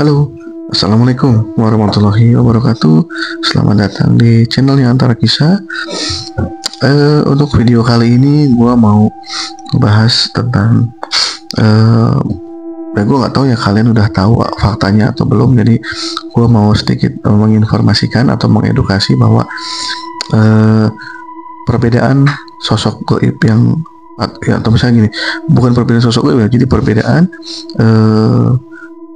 Halo, Assalamualaikum warahmatullahi wabarakatuh. Selamat datang di channelnya Antara Kisah. Untuk video kali ini gue mau bahas tentang gue nggak tahu ya kalian udah tahu faktanya atau belum. Jadi gue mau sedikit menginformasikan atau mengedukasi bahwa perbedaan sosok gaib yang atau misalnya gini, bukan perbedaan sosok gaib ya, jadi perbedaan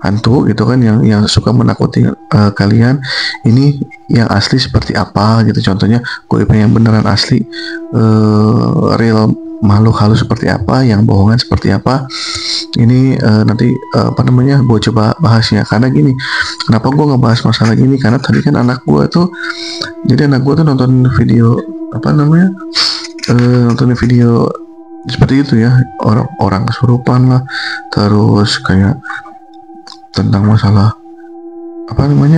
hantu gitu kan yang suka menakuti kalian ini yang asli seperti apa gitu. Contohnya gaibnya yang beneran asli, real makhluk halus seperti apa, yang bohongan seperti apa. Ini nanti gue coba bahasnya. Karena gini, kenapa gue ngebahas masalah ini, karena tadi kan anak gue tuh nonton video nonton video seperti itu ya, orang kesurupan lah, terus kayak tentang masalah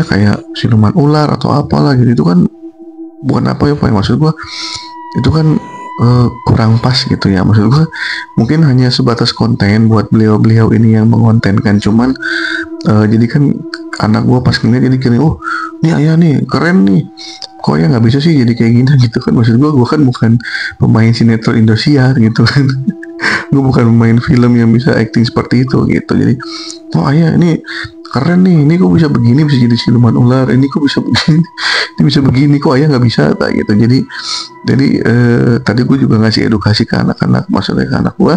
kayak siluman ular atau apalah gitu. Itu kan bukan apa ya maksud gua, itu kan kurang pas gitu ya. Maksud gua mungkin hanya sebatas konten buat beliau ini yang mengontenkan, cuman jadi kan anak gua pas ngeliat jadi kira, oh ini ayah nih keren nih, kok ya nggak bisa sih jadi kayak gini gitu kan. Maksud gua kan bukan pemain sinetron Indosiar gitu kan. Gue bukan pemain film yang bisa acting seperti itu gitu. Jadi oh ayah ini keren nih, ini kok bisa begini, bisa jadi siluman ular, ini kok bisa begini, ini bisa begini, kok ayah nggak bisa tak gitu. Jadi tadi gue juga ngasih edukasi ke anak-anak, maksudnya ke anak gue,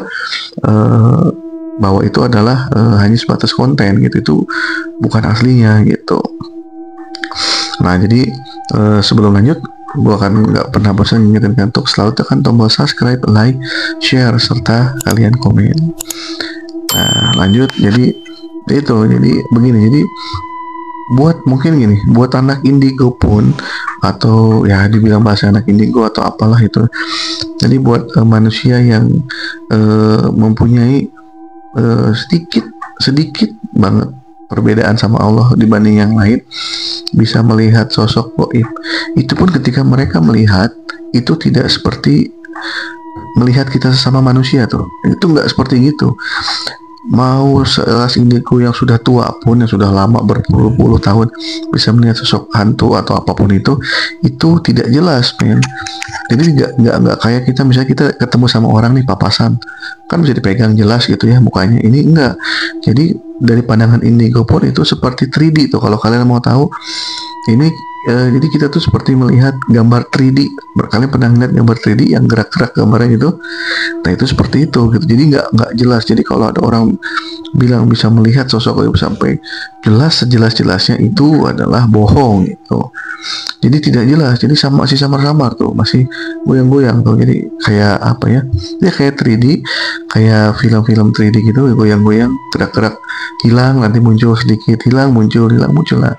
bahwa itu adalah hanya sebatas konten gitu, itu bukan aslinya gitu. Nah jadi sebelum lanjut, gue akan nggak pernah bosan mengingatkan untuk selalu tekan tombol subscribe, like, share, serta kalian komen. Nah lanjut, jadi begini, jadi mungkin gini, buat anak indigo pun, atau ya dibilang bahasa anak indigo atau apalah itu, jadi buat manusia yang mempunyai sedikit banget perbedaan sama Allah dibanding yang lain, bisa melihat sosok gaib. Itu pun ketika mereka melihat, itu tidak seperti melihat kita sesama manusia tuh. Itu nggak seperti gitu. Mau sekelas indigo yang sudah tua pun, yang sudah lama berpuluh-puluh tahun, bisa melihat sosok hantu atau apapun itu tidak jelas, men. Jadi nggak kayak kita, misalnya kita ketemu sama orang nih papasan, kan bisa dipegang jelas gitu ya mukanya. Ini enggak. Jadi dari pandangan indigo pun itu seperti 3D tuh, kalau kalian mau tahu. Ini jadi kita tuh seperti melihat gambar 3D. Kalian pernah lihat gambar 3D yang gerak-gerak gambarnya gitu? Nah itu seperti itu gitu. Jadi nggak jelas. Jadi kalau ada orang bilang bisa melihat sosok gaib sampai jelas sejelas-jelasnya, itu adalah bohong gitu. Jadi tidak jelas. Jadi masih samar-samar tuh, masih goyang-goyang tuh. Jadi kayak apa ya? Dia kayak 3D, kayak film-film 3D gitu, goyang-goyang, gerak-gerak, hilang, nanti muncul sedikit, hilang, muncul. Nah,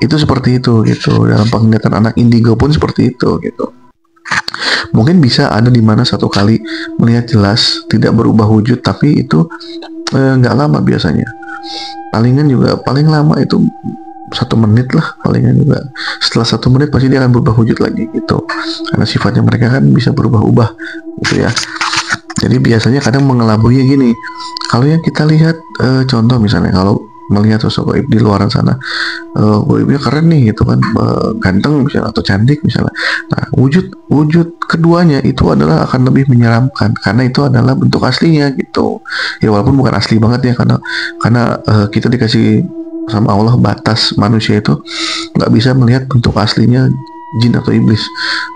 itu seperti itu gitu. Dalam penglihatan anak indigo pun seperti itu gitu. Mungkin bisa ada di mana satu kali melihat jelas, tidak berubah wujud, tapi itu nggak lama biasanya. Paling lama itu 1 menit lah, palingan juga. Setelah 1 menit pasti dia akan berubah wujud lagi gitu. Karena sifatnya mereka kan bisa berubah-ubah gitu ya. Jadi biasanya kadang mengelabui gini. Kalau yang kita lihat, contoh misalnya kalau melihat sosok gaib di luar sana, gaibnya keren nih gitu kan, ganteng misalnya atau cantik misalnya. Nah wujud keduanya itu adalah akan lebih menyeramkan, karena itu adalah bentuk aslinya gitu ya, walaupun bukan asli banget ya, karena kita dikasih sama Allah batas, manusia itu nggak bisa melihat bentuk aslinya jin atau iblis.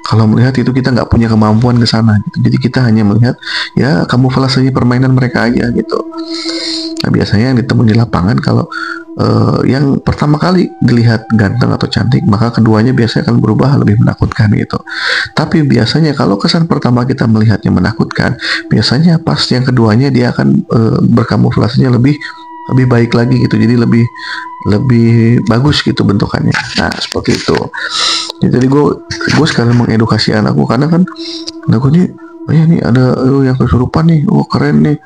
Kalau melihat itu kita nggak punya kemampuan ke sana gitu. Jadi kita hanya melihat ya kamuflasenya permainan mereka aja gitu. Nah biasanya yang ditemui di lapangan, kalau yang pertama kali dilihat ganteng atau cantik, maka keduanya biasanya akan berubah lebih menakutkan gitu. Tapi biasanya kalau kesan pertama kita melihatnya menakutkan, biasanya pas yang keduanya dia akan berkamuflasenya lebih baik lagi gitu. Jadi lebih bagus gitu bentukannya. Nah seperti itu. Jadi gue sekalian mengedukasi anakku, karena kan anakku nih, oh ya nih ada yang kesurupan nih, oh keren nih,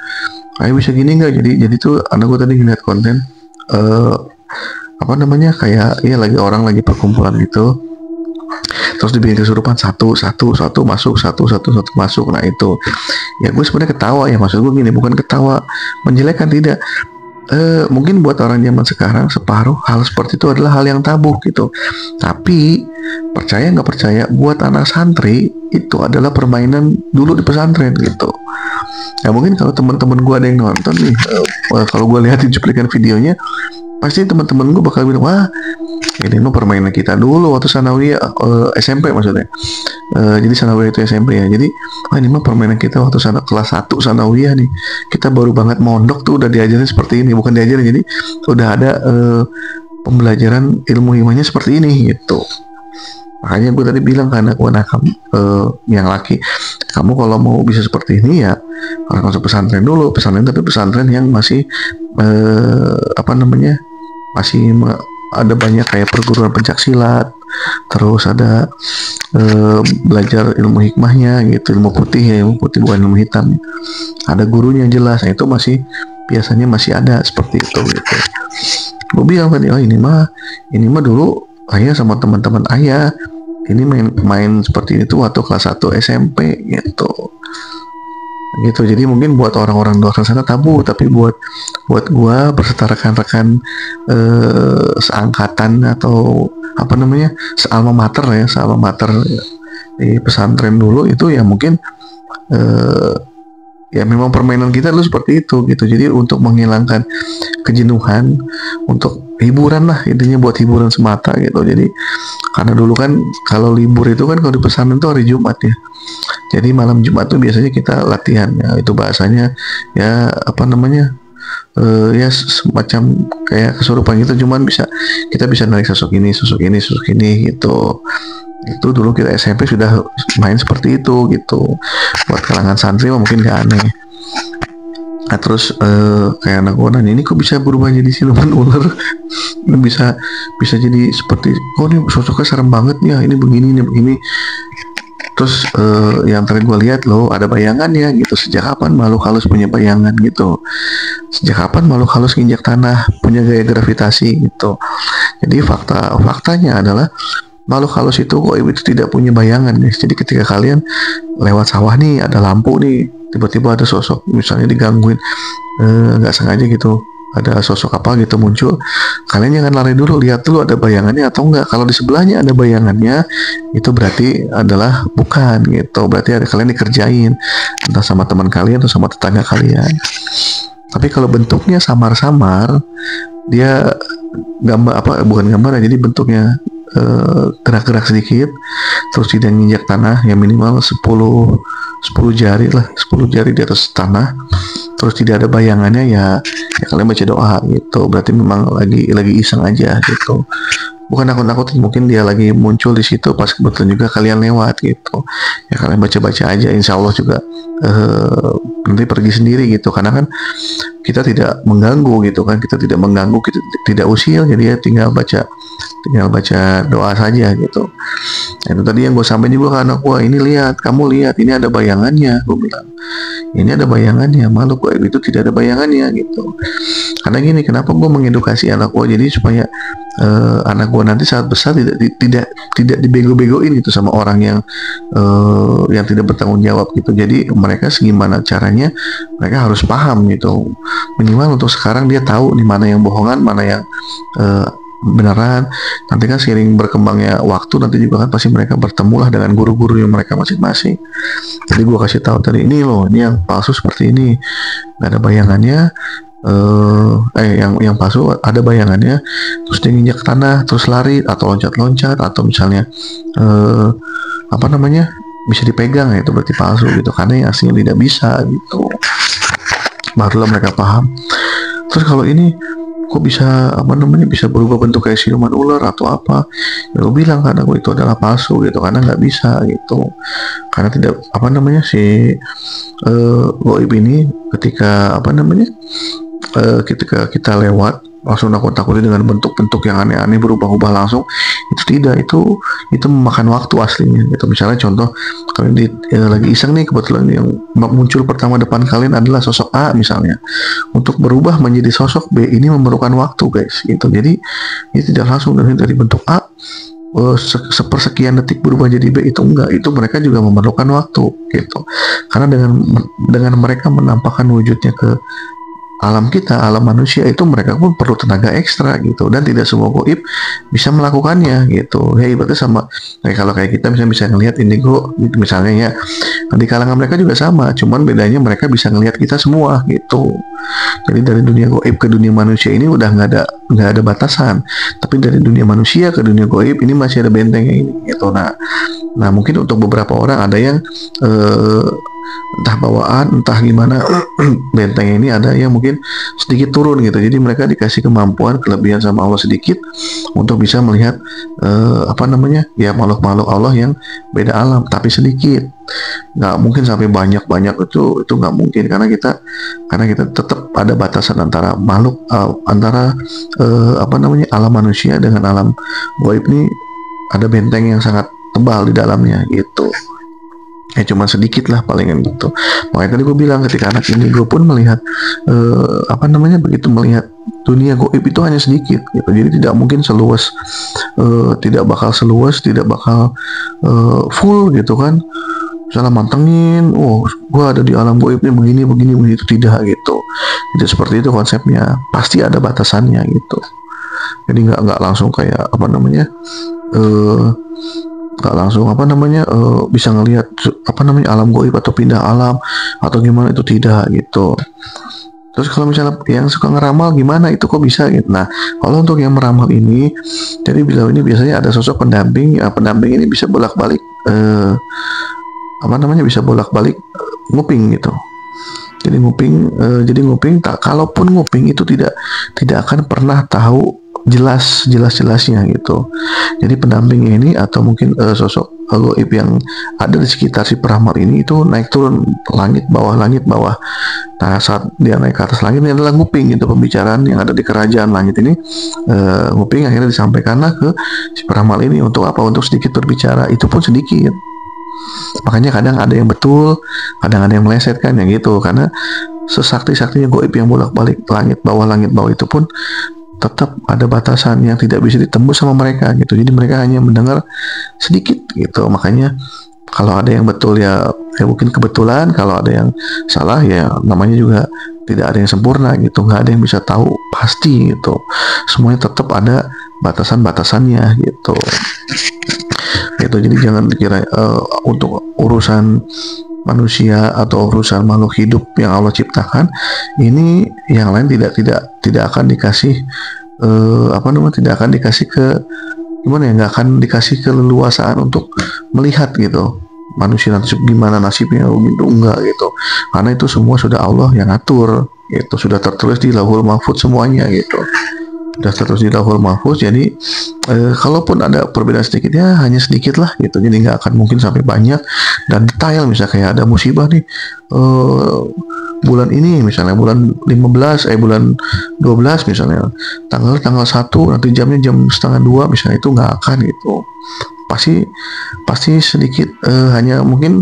kayak bisa gini nggak? Jadi tuh anakku tadi ngeliat konten kayak ya orang lagi perkumpulan gitu, terus dibikin kesurupan satu masuk, satu masuk. Nah itu ya gue sebenarnya ketawa ya, maksud gue gini, bukan ketawa menjelekkan, tidak. mungkin buat orang zaman sekarang separuh hal seperti itu adalah hal yang tabu gitu. Tapi percaya nggak percaya, buat anak santri itu adalah permainan dulu di pesantren gitu. Ya mungkin kalau teman-teman gue ada yang nonton nih, kalau gue lihatin cuplikan videonya, pasti teman-teman gue bakal bilang, wah ini mah permainan kita dulu waktu sanawiyah, SMP maksudnya. Jadi sanawiyah itu SMP ya. Jadi wah ini mah permainan kita waktu kelas 1 sanawiyah nih. Kita baru banget mondok tuh udah diajarin seperti ini, bukan diajarin, jadi udah ada pembelajaran ilmu hikmahnya seperti ini gitu. Makanya gue tadi bilang ke anak gue, nah kamu yang laki, kamu kalau mau bisa seperti ini ya harus masuk pesantren dulu, pesantren, tapi pesantren yang masih masih ada banyak kayak perguruan pencaksilat, terus ada belajar ilmu hikmahnya gitu, ilmu putih ya, ilmu putih bukan ilmu hitam, ada gurunya yang jelas. Nah, itu masih biasanya masih ada seperti itu gitu. Gue bilang tadi, oh ini mah dulu ayah sama teman-teman ayah ini main seperti itu waktu kelas 1 SMP gitu. Jadi mungkin buat orang-orang luar sana tabu, tapi buat gua berserta rekan-rekan seangkatan atau sealma mater ya, di pesantren dulu itu ya mungkin ya memang permainan kita dulu seperti itu gitu. Jadi untuk menghilangkan kejenuhan, untuk hiburan lah, intinya buat hiburan semata gitu. Jadi karena dulu kan kalau libur itu kan kalau di pesantren itu hari Jumat ya. Jadi malam Jumat tuh biasanya kita latihan ya, itu bahasanya ya ya semacam kayak kesurupan gitu, cuman kita bisa narik sosok ini gitu. Itu dulu kita SMP sudah main seperti itu gitu. Buat kalangan santri mungkin gak aneh. Nah, terus kayak anak gue nanya, ini kok bisa berubah jadi siluman ular? Ini bisa jadi seperti, oh ini sosoknya serem banget ya, ini begini. Terus yang terakhir gue lihat loh, ada bayangannya gitu. Sejak kapan makhluk halus punya bayangan gitu? Sejak kapan makhluk halus nginjak tanah punya gaya gravitasi gitu? Jadi faktanya adalah makhluk halus itu itu tidak punya bayangan guys. Jadi ketika kalian lewat sawah nih, ada lampu nih, tiba-tiba ada sosok misalnya digangguin, nggak sengaja gitu, ada sosok apa gitu muncul, kalian jangan lari dulu, lihat dulu ada bayangannya atau enggak. Kalau di sebelahnya ada bayangannya, itu berarti adalah bukan gitu, berarti ada kalian dikerjain entah sama teman kalian atau sama tetangga kalian. Tapi kalau bentuknya samar-samar, dia bukan gambar ya, jadi bentuknya gerak-gerak sedikit, terus tidak nginjak tanah, ya minimal 10 jari lah, 10 jari di atas tanah, terus tidak ada bayangannya, ya kalian baca doa gitu. Berarti memang lagi iseng aja gitu, bukan nakut-nakutin, mungkin dia lagi muncul di situ pas kebetulan juga kalian lewat gitu. Ya kalian baca aja, insya Allah juga nanti pergi sendiri gitu, karena kan kita tidak mengganggu gitu kan, kita tidak tidak usil, jadi ya tinggal baca doa saja gitu. Nah, itu tadi yang gue sampaikan juga ke anak gue, ini kamu lihat ini ada bayangannya, gue bilang ini ada bayangannya, makhluk gaib itu tidak ada bayangannya gitu. Karena gini, kenapa gue mengedukasi anak gue, jadi supaya anak gue nanti saat besar tidak dibego-begoin gitu sama orang yang tidak bertanggung jawab gitu. Jadi mereka segimana caranya mereka harus paham gitu, minimal untuk sekarang dia tahu di mana yang bohongan, mana yang beneran. Nanti kan seiring berkembangnya waktu, nanti juga kan pasti mereka bertemulah dengan guru-guru yang mereka masing-masing. Jadi gue kasih tahu tadi, ini loh, ini yang palsu seperti ini, nggak ada bayangannya, yang palsu ada bayangannya, terus dia nginjak tanah terus lari atau loncat-loncat, atau misalnya bisa dipegang, ya itu berarti palsu gitu, karena yang aslinya tidak bisa gitu. Barulah mereka paham. Terus kalau ini kok bisa bisa berubah bentuk kayak siluman ular atau apa, ya gue bilang karena gue itu adalah palsu gitu, karena nggak bisa gitu, karena tidak si goib ini ketika ketika kita lewat langsung nakut-nakuti dengan bentuk-bentuk yang aneh-aneh berubah-ubah langsung, itu memakan waktu aslinya gitu. Misalnya contoh, kalian lagi iseng nih, kebetulan yang muncul pertama depan kalian adalah sosok A misalnya, untuk berubah menjadi sosok B ini memerlukan waktu guys gitu. Jadi ini tidak langsung dari bentuk A sepersekian detik berubah jadi B, itu enggak, itu mereka juga memerlukan waktu gitu, karena dengan mereka menampakkan wujudnya ke alam kita, alam manusia itu mereka pun perlu tenaga ekstra gitu, dan tidak semua goib bisa melakukannya gitu. Ya ibaratnya sama kayak kalau kayak kita misalnya bisa ngelihat indigo gitu misalnya ya, di kalangan mereka juga sama, cuman bedanya mereka bisa ngelihat kita semua gitu. Jadi dari dunia goib ke dunia manusia ini udah nggak ada batasan, tapi dari dunia manusia ke dunia goib ini masih ada bentengnya ini gitu. Nah mungkin untuk beberapa orang ada yang entah bawaan entah gimana benteng ini ada yang mungkin sedikit turun gitu, jadi mereka dikasih kemampuan kelebihan sama Allah sedikit untuk bisa melihat ya makhluk-makhluk Allah yang beda alam, tapi sedikit, nggak mungkin sampai banyak itu nggak mungkin, karena kita tetap ada batasan antara makhluk antara alam manusia dengan alam gaib ini, ada benteng yang sangat tebal di dalamnya gitu. Ya cuma sedikit lah palingan gitu. Makanya tadi gue bilang ketika anak ini gue pun melihat begitu melihat dunia goib itu hanya sedikit gitu. Jadi tidak mungkin seluas tidak bakal full gitu kan. Misalnya mantengin, gue ada di alam goib nih begini itu tidak gitu. Tidak seperti itu konsepnya. Pasti ada batasannya gitu. Jadi nggak langsung kayak nggak langsung bisa ngelihat alam goib atau pindah alam atau gimana, itu tidak gitu. Terus kalau misalnya yang suka ngeramal gimana, itu kok bisa gitu. Nah kalau untuk yang meramal ini, jadi beliau ini biasanya ada sosok pendamping, ya pendamping ini bisa bolak-balik nguping gitu. Jadi nguping kalaupun nguping itu tidak akan pernah tahu jelasnya gitu. Jadi pendamping ini atau mungkin sosok gaib yang ada di sekitar si peramal ini itu naik turun langit bawah. Nah saat dia naik ke atas langit ini adalah nguping gitu, pembicaraan yang ada di kerajaan langit ini nguping akhirnya disampaikanlah ke si peramal ini untuk apa? Untuk sedikit berbicara, itu pun sedikit. Makanya kadang ada yang betul, kadang ada yang meleset kan ya gitu, karena sesakti-saktinya gaib yang bolak-balik langit bawah itu pun tetap ada batasan yang tidak bisa ditembus sama mereka gitu. Jadi mereka hanya mendengar sedikit gitu. Makanya kalau ada yang betul ya mungkin kebetulan, kalau ada yang salah ya namanya juga tidak ada yang sempurna gitu, nggak ada yang bisa tahu pasti gitu. Semuanya tetap ada batasan-batasannya gitu. Jadi jangan dikira untuk urusan manusia atau urusan makhluk hidup yang Allah ciptakan ini yang lain tidak akan dikasih tidak akan dikasih nggak akan dikasih keleluasaan untuk melihat gitu manusia nanti gimana nasibnya gitu, enggak gitu, karena itu semua sudah Allah yang atur gitu, sudah tertulis di Lauhul Mahfuz semuanya gitu. Sudah terus di Lauhul Mahfuz. Jadi kalaupun ada perbedaan sedikit ya hanya sedikit lah gitu, jadi nggak akan mungkin sampai banyak dan detail. Misalnya kayak ada musibah nih bulan ini, misalnya bulan 12 misalnya tanggal 1 nanti jamnya jam 1:30 misalnya, itu nggak akan gitu, pasti sedikit hanya mungkin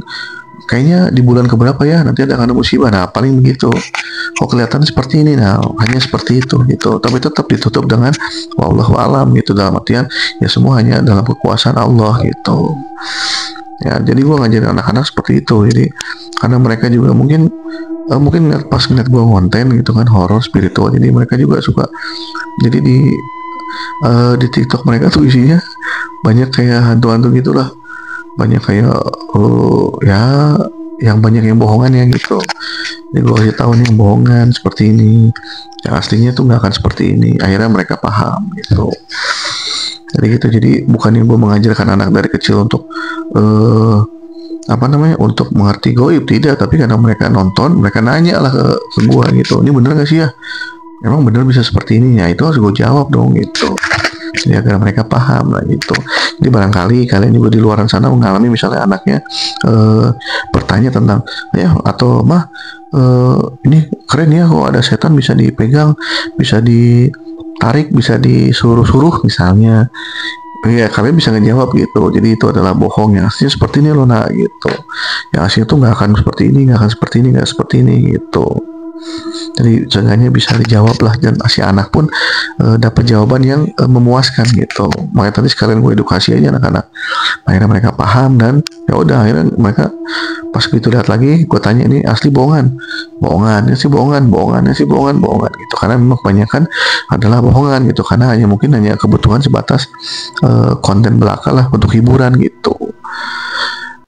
kayaknya di bulan keberapa ya nanti ada musibah, nah paling begitu. Kok kelihatan seperti ini, nah hanya seperti itu gitu, tapi tetap ditutup dengan wallahu alam gitu, dalam artian ya semua hanya dalam kekuasaan Allah gitu ya. Jadi gue ngajarin anak-anak seperti itu, jadi karena mereka juga mungkin pas ngeliat gue konten gitu kan horor spiritual, jadi mereka juga suka. Jadi di TikTok mereka tuh isinya banyak kayak hantu-hantu gitulah, banyak kayak yang banyak yang bohongan ya gitu. Jadi gue kasih tahu nih yang bohongan seperti ini, yang aslinya tuh nggak akan seperti ini. Akhirnya mereka paham gitu. Jadi bukan yang gue mengajarkan anak dari kecil untuk untuk mengerti gaib, tidak, tapi karena mereka nonton, mereka nanya lah ke gue gitu, ini bener gak sih ya, emang bener bisa seperti ini ya, itu harus gue jawab dong gitu. Jadi agar mereka paham lah gitu. Jadi barangkali kalian juga di luar sana mengalami misalnya anaknya bertanya tentang ya atau mah ini keren ya kok ada setan bisa dipegang, bisa ditarik, bisa disuruh-suruh misalnya. Ya kalian bisa ngejawab gitu. Jadi itu adalah bohong, yang aslinya seperti ini loh nak gitu. Yang aslinya tuh nggak akan seperti ini, nggak akan seperti ini, nggak seperti ini gitu. Jadi seenggaknya bisa dijawab lah, dan si anak pun dapat jawaban yang memuaskan gitu. Makanya tadi sekalian gue edukasi aja anak-anak, akhirnya mereka paham, dan ya udah akhirnya mereka pas gitu lihat lagi, gue tanya ini asli bohongan, bohongan ya sih, bohongan, bohongan ya sih, bohongan, bohongan gitu. Karena memang kebanyakan adalah bohongan gitu, karena mungkin hanya kebutuhan sebatas konten belaka lah untuk hiburan gitu.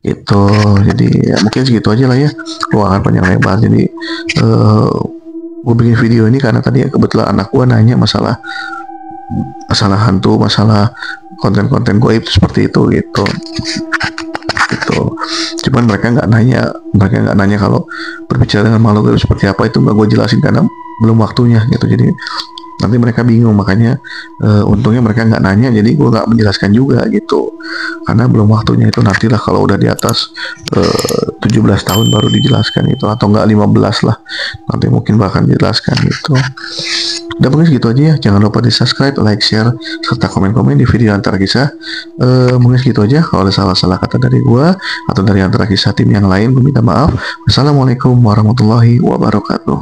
Gitu, jadi ya mungkin segitu aja lah ya, ruangan panjang lebar. Jadi gue bikin video ini karena tadi kebetulan anak gue nanya masalah hantu, masalah konten-konten goib seperti itu gitu. Cuman mereka nggak nanya kalau berbicara dengan makhluk gaib seperti apa, itu nggak gue jelasin karena belum waktunya gitu. Jadi nanti mereka bingung, makanya untungnya mereka nggak nanya, jadi gue nggak menjelaskan juga gitu, karena belum waktunya. Itu nantilah kalau udah di atas 17 tahun baru dijelaskan itu, atau nggak 15 lah, nanti mungkin bahkan dijelaskan gitu. Udah mungkin segitu aja ya, jangan lupa di subscribe, like, share, serta komen-komen di video Antara Kisah. Mungkin segitu aja, kalau ada salah-salah kata dari gue atau dari Antara Kisah tim yang lain, gue minta maaf. Wassalamualaikum warahmatullahi wabarakatuh.